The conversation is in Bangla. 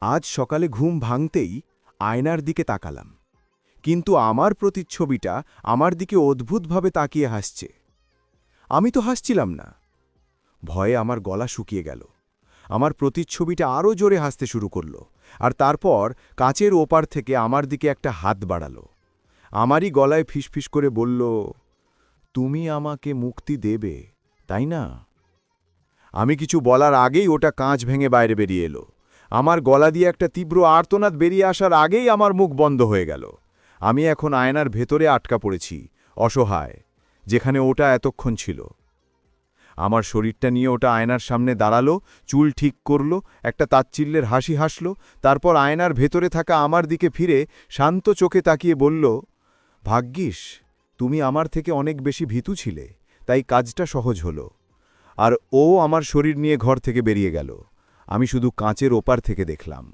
আজ সকালে ঘুম ভাঙতেই আয়নার দিকে তাকালাম, কিন্তু আমার প্রতিচ্ছবিটা আমার দিকে অদ্ভুতভাবে তাকিয়ে হাসছে। আমি তো হাসছিলাম না। ভয়ে আমার গলা শুকিয়ে গেল। আমার প্রতিচ্ছবিটা আরও জোরে হাসতে শুরু করল, আর তারপর কাচের ওপার থেকে আমার দিকে একটা হাত বাড়ালো। আমারই গলায় ফিসফিস করে বলল, তুমি আমাকে মুক্তি দেবে, তাই না? আমি কিছু বলার আগেই ওটা কাঁচ ভেঙে বাইরে বেরিয়ে এলো। আমার গলা দিয়ে একটা তীব্র আর্তনাদ বেরিয়ে আসার আগেই আমার মুখ বন্ধ হয়ে গেল। আমি এখন আয়নার ভেতরে আটকা পড়েছি, অসহায়, যেখানে ওটা এতক্ষণ ছিল। আমার শরীরটা নিয়ে ওটা আয়নার সামনে দাঁড়ালো, চুল ঠিক করল, একটা তাচ্ছিল্যের হাসি হাসল, তারপর আয়নার ভেতরে থাকা আমার দিকে ফিরে শান্ত চোখে তাকিয়ে বলল, ভাগ্যিস তুমি আমার থেকে অনেক বেশি ভীতু ছিলে, তাই কাজটা সহজ হলো। আর ও আমার শরীর নিয়ে ঘর থেকে বেরিয়ে গেল। আমি শুধু কাঁচের ওপার থেকে দেখলাম।